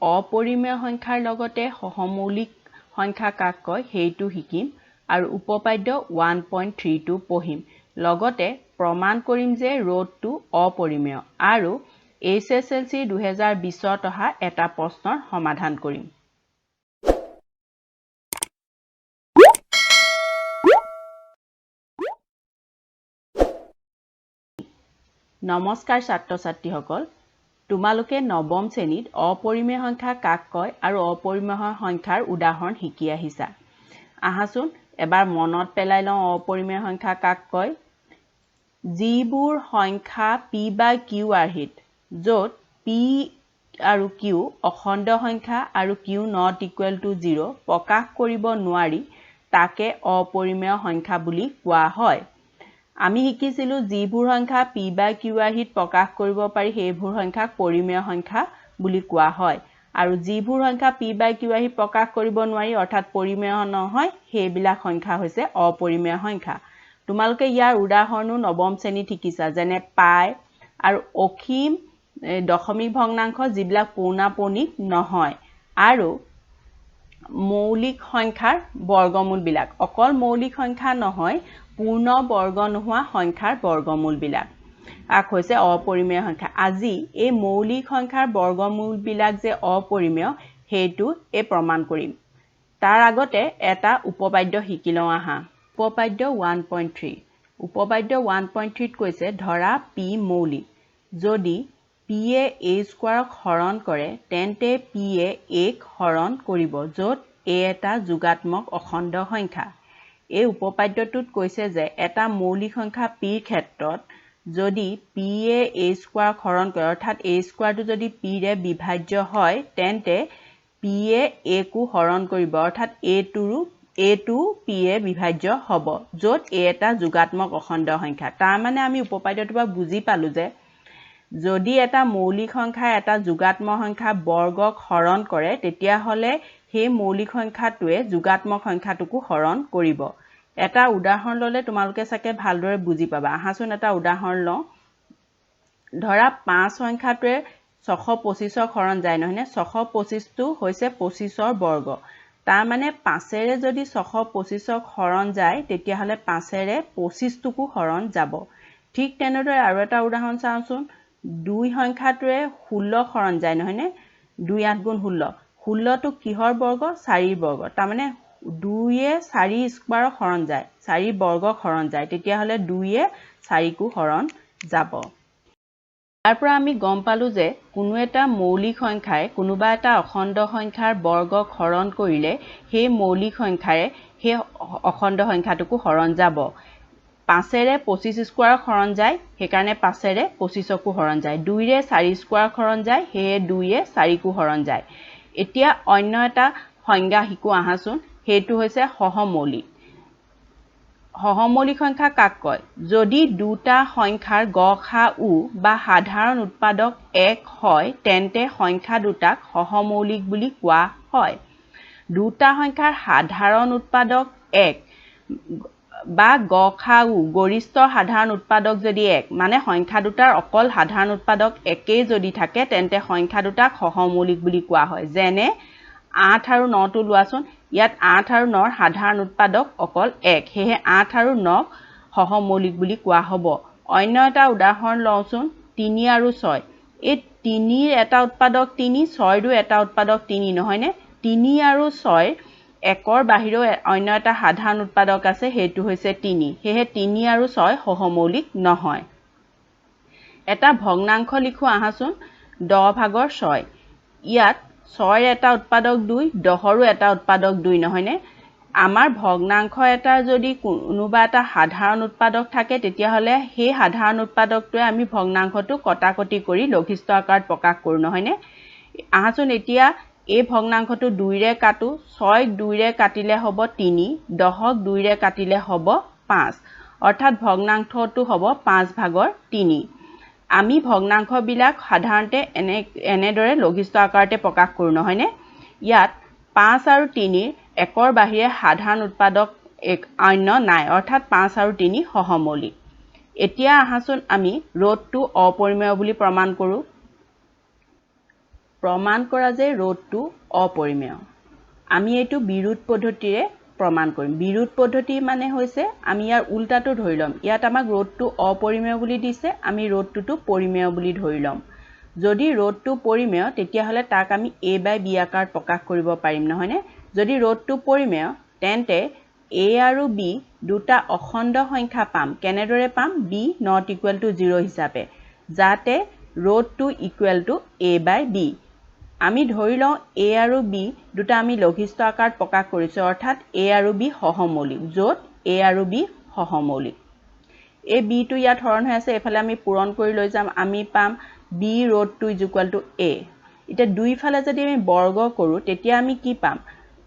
অপৰিমেয় সংখ্যাৰ লগতে সহমৌলিক সংখ্যা কাক কয় সেইটো শিকিম আৰু উপপাদ্য 1.32 পঢ়িম লগতে প্ৰমাণ কৰিম যে ৰোধটো অপৰিমেয় আৰু HSLC 2020 ত অহা এটা প্ৰশ্নৰ সমাধান কৰিম নমস্কাৰ ছাত্ৰ ছাত্ৰীসকল তোমালোকে নৱম শ্ৰেণীত অপৰিমেয় সংখ্যা কাক কয় আৰু অপৰিমেয় সংখ্যাৰ উদাহৰণ শিকি আহিছা আহাচোন এবাৰ মনত পেলাই লওঁ অপৰিমেয় সংখ্যা কাক কয় যিবোৰ সংখ্যা p by q আহিত য'ত p আৰু q অখণ্ড সংখ্যা আৰু q not equal to 0 প্ৰকাশ কৰিব নোৱাৰি তাকে অপৰিমেয় সংখ্যা বুলি কোৱা হয় আমি শিকিছিলো যিবোৰ সংখ্যা p by q আহিত প্ৰকাশ কৰিব পাৰি সেইবোৰ সংখ্যাক পৰিমেয় সংখ্যা বুলি কোৱা হয় আৰু যিবোৰ সংখ্যা p by q আহিত প্ৰকাশ কৰিব নোৱাৰি অৰ্থাৎ পৰিমেয় নহয় সেইবিলাক সংখ্যা হৈছে অপৰিমেয় সংখ্যা তোমালোকে ইয়াৰ উদাহৰণো নৱম শ্ৰেণীত শিকিছা যেনে পাই আৰু অসীম দশমিক ভগ্নাংশ যিবিলাক পৌনাপৌনিক নহয় আৰু মৌলিক সংখ্যাৰ বৰ্গমূল বিলাক অকল মৌলিক সংখ্যা নহয় পূৰ্ণ বৰ্গ নোহোৱা সংখ্যাৰ বৰ্গমূল বিলাক আক হৈছে অপৰিমেয় সংখ্যা আজি এই মৌলিক সংখ্যাৰ বৰ্গমূল বিলাক যে অপৰিমেয় হেতু প্ৰমাণ কৰিম তাৰ আগতে এটা উপপাদ্য শিকি লওঁ আহা উপপাদ্য 1.3 উপপাদ্য 1.3 ত কৈছে ধৰা p মৌলিক যদি p এ a স্কয়াৰক হৰণ কৰে তেন্তে p এ a ক হৰণ কৰিব য'ত a এটা যোগাত্মক অখণ্ড সংখ্যা এই উপপাদ্যটোত কৈছে যে এটা মৌলিক সংখ্যা p ৰ ক্ষেত্ৰত যদি p এ a স্কয়াৰক হৰণ কৰে অৰ্থাৎ a স্কয়াৰটো যদি p ৰে বিভাজ্য হয় তেন্তে p এ a কো হৰণ কৰিব অৰ্থাৎ a টো p এ বিভাজ্য হ'ব য'ত a এটা যোগাত্মক অখণ্ড সংখ্যা তাৰ মানে আমি উপপাদ্যটোৰ পৰা বুজি পালো যে যদি এটা মৌলিক সংখ্যা এটা যোগাত্মক সংখ্যা বৰ্গক হৰণ কৰে তেতিয়া হলে সেই মৌলিক সংখ্যাটোৱে যোগাত্মক সংখ্যাটোকো হৰণ কৰিব এটা উদাহৰণ ললে তোমালোকে চাকে ভালদৰে বুজি পাবা আহাচোন এটা উদাহৰণ লওঁ ধৰা 5 সংখ্যাটোৱে 625ক হৰণ যায় নহয় নে 625 টো হৈছে 25ৰ বৰ্গ তাৰ মানে 5 ৰে যদি 625ক হৰণ যায় তেতিয়া হলে 5 ৰে 25 টোকো হৰণ যাব ঠিক তেনেদৰে আৰু এটা উদাহৰণ চাওঁচোন 2 সংখ্যাটোৱে 16 হৰণ যায় নহয় নে 2 8 গুণ 16 16 টো কিহৰ বৰ্গ 4 ৰ বৰ্গ তাৰ মানে 2 এ 4 স্কয়াৰক হৰণ যায় 4 বৰ্গক হৰণ যায় তেতিয়া হলে 2 এ 4 কো হৰণ যাব তাৰ পৰা আমি গম পালো যে কোনো এটা মৌলিক সংখ্যাই কোনোবা এটা অখণ্ড সংখ্যাৰ বৰ্গক হৰণ কৰিলে সেই মৌলিক সংখ্যাৰে সেই অখণ্ড সংখ্যাটোকো হৰণ যাব 5 ৰে 25 স্কয়াৰক হৰণ যায় হেকাৰণে 5 ৰে 25 কো হৰণ যায় 2 ৰে 4 স্কয়াৰক হৰণ যায় হে 2 এ 4 কো হৰণ যায় এতিয়া অন্য এটা সংজ্ঞা হিকো আহাচোন হেতু হৈছে সহমৌলিক সহমৌলিক সংখ্যা কাক কয় যদি দুটা সংখ্যাৰ গসাউ বা সাধাৰণ উৎপাদক 1 হয় তেন্তে সংখ্যা দুটাক সহমৌলিক বুলি কোৱা হয় দুটা সংখ্যাৰ সাধাৰণ উৎপাদক 1 বা গসাউ গৰিষ্ঠ সাধাৰণ উৎপাদক যদি 1 মানে সংখ্যা দুটাৰ অকল সাধাৰণ উৎপাদক একেই যদি থাকে তেন্তে সংখ্যা দুটাক সহমৌলিক বুলি কোৱা হয় যেনে 8 আৰু 9 টো লোৱাচোন ইয়াত 8 আৰু 9 ৰ সাধাৰণ উৎপাদক অকল 1 হেহে 8 আৰু 9 সহমৌলিক বুলি কোৱা হ'ব অন্য এটা উদাহৰণ লওঁচোন 3 আৰু 6 এই 3 ৰ এটা উৎপাদক 3 6 ৰ এটা উৎপাদক 3 নহয় নে 3 আৰু 6 একৰ বাহিৰেও অন্য এটা সাধাৰণ উৎপাদক আছে হেতু হৈছে 3 হেহে 3 আৰু 6 সহমৌলিক নহয় এটা ভগ্নাংশ লিখো আহাচোন 10 ভাগৰ 6 ইয়াত 6 ৰ এটা উৎপাদক 2 10 ৰো এটা উৎপাদক 2 নহয় নে আমাৰ ভগ্নাংশ এটা যদি কোনোবা এটা সাধাৰণ উৎপাদক থাকে তেতিয়া হলে সেই সাধাৰণ উৎপাদকটোৱে আমি ভগ্নাংশটো কটাকটি কৰি লঘিষ্ঠ আকাৰত প্ৰকাশ কৰো নহয় নে আহাচোন এতিয়া এই ভগ্নাংশটো 2 ৰে কাটো 6 ক 2 ৰে কাটিলে হ'ব 3 10 ক 2 ৰে কাটিলে হ'ব 5 অৰ্থাৎ ভগ্নাংশটো হ'ব 5 ভাগৰ 3 আমি ভগ্নাংশ বিলাক সাধাৰণতে এনেদৰে লঘিষ্ঠ আকাৰতে প্ৰকাশ কৰো নহয় নে ইয়াত 5 আৰু 3 একৰ বাহিৰে সাধাৰণ উৎপাদক অন্য নাই অৰ্থাৎ 5 আৰু 3 সহমৌলিক এতিয়া আহাচোন আমি ৰোধটো অপৰিমেয় বুলি প্ৰমাণ কৰো প্ৰমাণ কৰা যে ৰোধটো অপৰিমেয় আমি এইটো বিৰোধ পদ্ধতিৰে প্ৰমাণ কৰিম বিৰোধ পদ্ধতি মানে হৈছে আমি ইয়াৰ উল্টাটো ধৰি লম ইয়াত আমাক ৰোধটো অপৰিমেয় বুলি দিছে আমি ৰোধটো পৰিমেয় বুলি ধৰি লম যদি ৰোধটো পৰিমেয় তেতিয়া হলে তাক আমি a by b আকাৰত প্ৰকাশ কৰিব পাৰিম নহয়নে যদি ৰোধটো পৰিমেয় তেন্তে a আৰু b দুটা অখণ্ড সংখ্যা পাম কেনেদৰে পাম b not equal to 0 হিচাপে যাতে ৰোধটো equal to a by b আমি ধৰি লওঁ a আৰু b দুটা আমি লঘিষ্ঠ আকাৰত প্ৰকাশ কৰিছো অৰ্থাৎ a আৰু b সহমৌলিক যত a আৰু b সহমৌলিক a b টো ইয়াত হৰণ হৈ আছে এফালে আমি পূৰণ কৰি লৈ যাম আমি পাম b root 2 is equal to a এটা দুই ফালে যদি আমি বৰ্গ কৰো তেতিয়া আমি কি পাম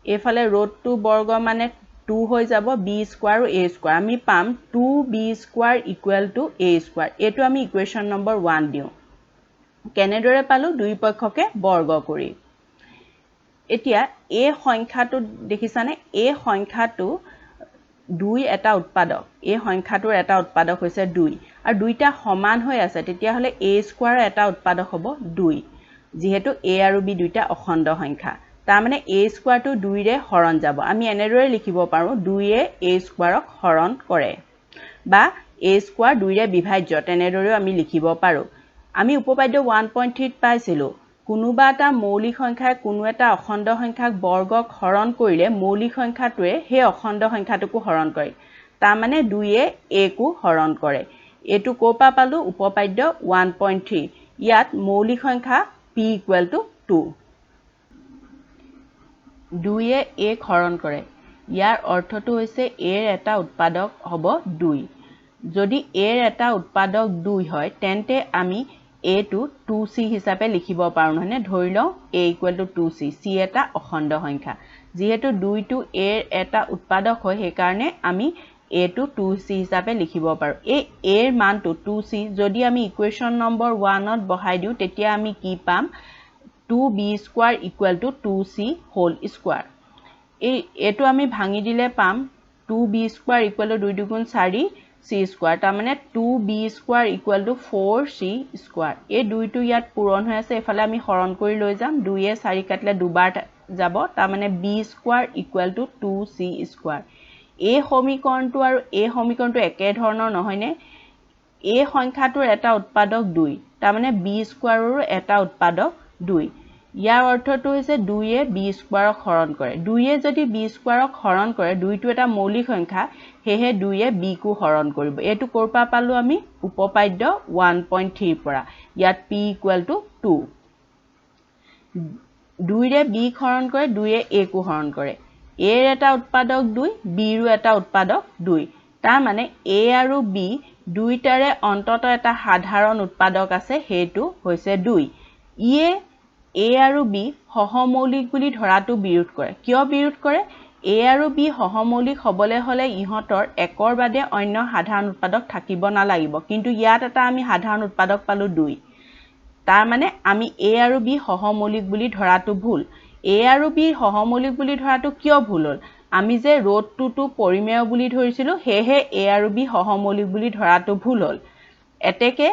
এফালে root 2 বৰ্গ মানে 2 হৈ যাব b স্কয়াৰ আৰু a স্কয়াৰ আমি পাম 2b square equal to a square এটো আমি ইকুৱেচন নম্বৰ 1 দিও কেনেদৰে পালো দুই পক্ষকে বৰ্গ কৰি এতিয়া a সংখ্যাটো দেখিছানে a সংখ্যাটো 2 এটা উৎপাদক এই সংখ্যাটোৰ এটা উৎপাদক হৈছে 2 আৰু দুইটা সমান হৈ আছে তেতিয়া হলে a স্কয়াৰ এটা উৎপাদক হ'ব 2 যেহেতু a আৰু b দুইটা অখণ্ড সংখ্যা তাৰ মানে a স্কয়াৰটো 2 ৰে হৰণ যাব আমি এনেদৰে লিখিব পাৰো 2 এ a স্কয়াৰক হৰণ কৰে বা a স্কয়াৰ 2 ৰে বিভাজ্য তেনেদৰেও আমি লিখিব পাৰো আমি উপপাদ্য 1.3 পাইছিলো কোনোবা এটা মৌলিক সংখ্যাৰ কোনো এটা অখণ্ড সংখ্যাক বৰ্গক হৰণ কৰিলে মৌলিক সংখ্যাটোৱে সেই অখণ্ড সংখ্যাটোকো হৰণ কৰে তাৰ মানে 2 এ a কো হৰণ কৰে এটো কোপা পালো উপপাদ্য 1.3 ইয়াত মৌলিক সংখ্যা p equal to 2 2 A a হৰণ কৰে ইয়াৰ অৰ্থটো হৈছে a ৰ এটা উৎপাদক হ'ব 2 যদি a ৰ এটা উৎপাদক 2 হয় তেন্তে আমি a to 2c হিচাপে লিখিব পাৰো নহনে ধৰি লও a equal to 2c c এটা অখণ্ড সংখ্যা যেহেতু 2 to a ৰ এটা উৎপাদক হয় সেই কাৰণে আমি a to 2c হিচাপে লিখিব পাৰো এই a ৰ মানটো 2c যদি আমি ইকুৱেচন নম্বৰ 1 ত বহাই দিও তেতিয়া আমি কি পাম 2b square equal to 2c whole square এটো আমি ভাঙি দিলে পাম 2b স্কয়াৰ equal to 2 দুগুণ 4 c স্কয়াৰ তাৰ মানে 2b square equal to 4c square এই দুইটো ইয়াত পূৰণ হৈ আছে এফালে আমি হৰণ কৰি লৈ যাম 2 এ 4 কাটলে দুবাৰ যাব তাৰ মানে b square equal to 2c square এই সমীকৰণটো আৰু এই সমীকৰণটো একে ধৰণৰ নহয়নে এই সংখ্যাটোৰ এটা উৎপাদক 2 তাৰ মানে b স্কয়াৰৰো এটা উৎপাদক 2 ইয়াৰ অৰ্থটো হৈছে 2 এ b স্কয়াৰক হৰণ কৰে 2 এ যদি b স্কয়াৰক হৰণ কৰে 2 টো এটা মৌলিক সংখ্যা হেহে 2 এ b কো হৰণ কৰিব এটো কৰপা পালো আমি উপপাদ্য 1.3 পৰা ইয়াত p equal to 2 2 ৰে b হৰণ কৰে 2 এ a কো হৰণ কৰে a ৰ এটা উৎপাদক 2 b ৰো এটা উৎপাদক 2 তাৰ মানে a আৰু b দুইটাৰে অন্তত এটা সাধাৰণ উৎপাদক আছে হেতু হৈছে 2 ইয়ে a আৰু b সহমৌলিক বুলি ধৰাটো বিৰোধ কৰে কিয় বিৰোধ কৰে a আৰু b সহমৌলিক হ'বলে হলে ইহতৰ একৰ বাদে অন্য সাধাৰণ উৎপাদক থাকিব না লাগিব কিন্তু ইয়াত এটা আমি সাধাৰণ উৎপাদক পালো 2 তাৰ মানে আমি a আৰু b সহমৌলিক বুলি ধৰাটো ভুল a আৰু b সহমৌলিক বুলি ধৰাটো কিয় ভুল হল আমি যে ৰোধটো পৰিমেয় বুলি ধৰিছিলো হেহে a আৰু b সহমৌলিক বুলি ধৰাটো ভুল হল এতেকে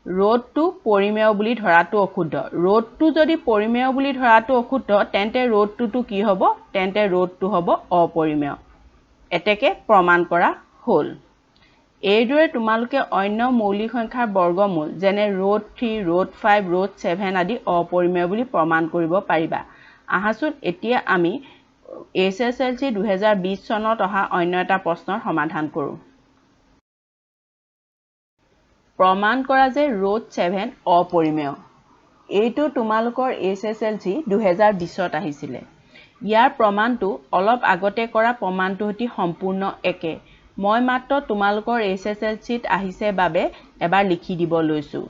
ৰোধটো পৰিমেয় বুলি ধৰাটো অশুদ্ধ ৰোধটো যদি পৰিমেয় বুলি ধৰাটো অশুদ্ধ তেন্তে ৰোধটো কি হ'ব তেন্তে ৰোধটো হ'ব অপৰিমেয় এতেকে প্ৰমাণ কৰা হল এইদৰে তোমালোকে অন্য মৌলিক সংখ্যাৰ বৰ্গমূল যেনে ৰোধ 3 ৰোধ 5 ৰোধ 7 আদি অপৰিমেয় বুলি প্ৰমাণ কৰিব পাৰিবা আহাচোন এতিয়া আমি SSLC 2020 চনত অহা অন্য এটা প্ৰশ্নৰ সমাধান কৰো প্ৰমাণ কৰা যে ৰোধ 7 অপৰিমেয় এইটো তোমালোকৰ SSLC 2020 ত আহিছিলে ইয়াৰ প্ৰমাণটো অলপ আগতে কৰা প্ৰমাণটো হতি সম্পূৰ্ণ একে মই মাত্ৰ তোমালোকৰ SSLC ত আহিছে বাবে এবাৰ লিখি দিব লৈছো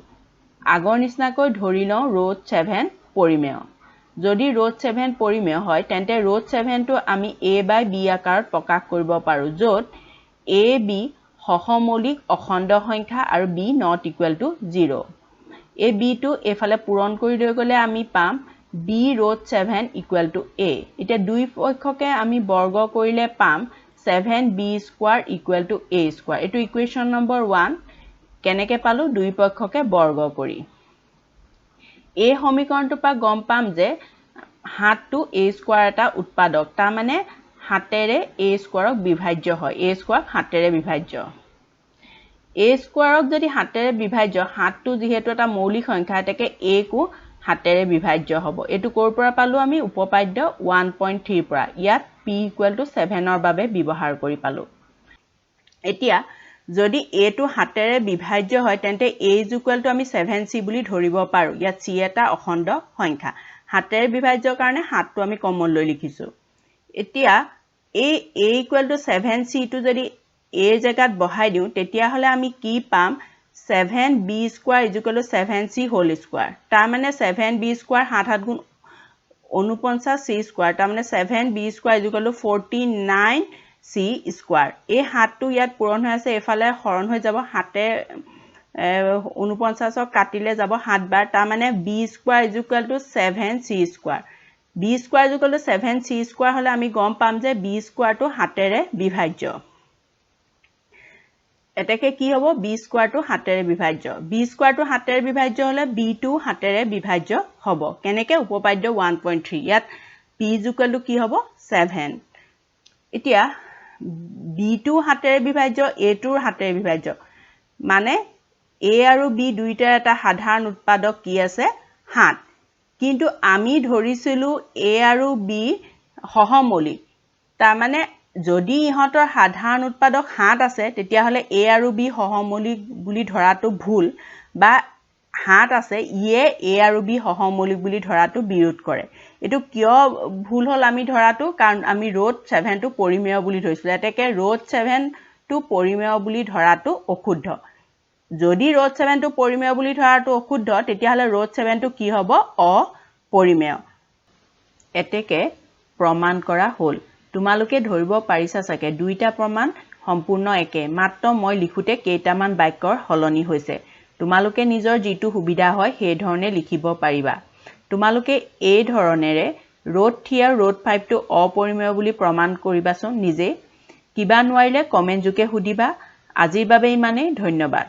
আগৰ নিচিনাকৈ ধৰি লওঁ ৰোধ 7 পৰিমেয় যদি ৰোধ 7 পৰিমেয় হয় তেন্তে ৰোধ 7 টো আমি a by b আকাৰত প্ৰকাশ কৰিব পাৰো যত a b সহমৌলিক অখণ্ড সংখ্যা আৰু b not equal to 0 এই b টো এফালে পূৰণ কৰি লৈ গলে আমি পাম b ৰোধ 7 equal to a এটা দুই পক্ষকে আমি বৰ্গ কৰিলে পাম 7b square equal to a square এটো ইকুৱেচন নম্বৰ 1 কেনেকে পালো দুই পক্ষকে বৰ্গ কৰি এই সমীকৰণটোৰ পৰা গম পাম যে 7টো a স্কয়াৰ এটা উৎপাদক তাৰ মানে 7ৰে a স্কয়াৰক বিভাজ্য হয় a স্কয়াৰ 7ৰে বিভাজ্য a স্কয়াৰক যদি 7ৰে বিভাজ্য 7টো যেহেতু এটা মৌলিক সংখ্যা এটাকে a কো 7ৰে বিভাজ্য হ'ব এটো কৰ পৰা পালো আমি উপপাদ্য 1.3 পৰা ইয়াত p = 7 ৰ বাবে ব্যৱহাৰ কৰি পালো এতিয়া যদি a টো 7ৰে বিভাজ্য হয় তেন্তে a = আমি 7c বুলি ধৰিব পাৰো ইয়াত c এটা অখণ্ড সংখ্যা 7ৰে বিভাজ্য কাৰণে 7টো আমি কমন লৈ লিখিছো এতিয়া a = 7c টো যদি a জায়গাত বহাই দিও তেতিয়া হলে আমি কি পাম 7b ² = 7c হোল স্কয়াৰ তাৰ মানে 7b স্কয়াৰ 7 7 গুণ 49c স্কয়াৰ তাৰ মানে 7b ² = 49c স্কয়াৰ এই 7টো ইয়াত পূৰণ হৈ আছে এফালে হৰণ হৈ যাব 7 49ক কাটিলে যাব 7 বাৰ তাৰ মানে b ² = 7c square b ² = 7c square হলে আমি গম পাম যে b স্কয়াৰটো 7ৰে বিভাজ্য এটাকে কি হ'ব b স্কয়াৰটো 7ৰে বিভাজ্য b স্কয়াৰটো 7ৰে বিভাজ্য হলে b টো 7ৰে বিভাজ্য হ'ব কেনেকে উপপাদ্য 1.3 ইয়াত p = কি হ'ব 7 এতিয়া b টো 7ৰে বিভাজ্য a টোৰ 7ৰে বিভাজ্য মানে a আৰু b দুইটাৰ এটা সাধাৰণ উৎপাদক কি আছে 7 কিন্তু আমি ধৰিছিলো a আৰু b সহমৌলিক তাৰ মানে যদি ইহঁতৰ সাধাৰণ উৎপাদক 7 আছে তেতিয়া হলে a আৰু b সহমৌলিক বুলি ধৰাটো ভুল বা 7 আছে ইয়ে a আৰু b সহমৌলিক বুলি ধৰাটো বিৰোধ কৰে এটো কিয় ভুল হল আমি ধৰাটো কাৰণ আমি ৰোড 7 টো পৰিমেয় বুলি ধৰিছিলো এটাকে ৰোড 7 টো পৰিমেয় বুলি ধৰাটো অশুদ্ধ যদি ৰোড 7 টো পৰিমেয় বুলি ধৰাটো অশুদ্ধ তেতিয়া হলে ৰোড 7 টো কি হ'ব অপৰিমেয় এতেকে প্ৰমাণ কৰা হল তোমালোকে ধৰিব পাৰিছা সকে দুইটা প্ৰমাণ সম্পূৰ্ণ একে মাত্ৰ মই লিখুতে কেইটামান বাক্যৰ হলনি হৈছে তোমালোকে নিজৰ যিটো সুবিধা হয় সেই ধৰণে লিখিব পাৰিবা তোমালোকে এই ধৰণেৰে ৰোড 3 আৰু ৰোড 5 টো অপৰিমেয় বুলি প্ৰমাণ কৰিবাচোন নিজে কিবা নোৱাৰিলে কমেন্ট যোগে সুধিবা আজিৰ বাবে ইমানেই ধন্যবাদ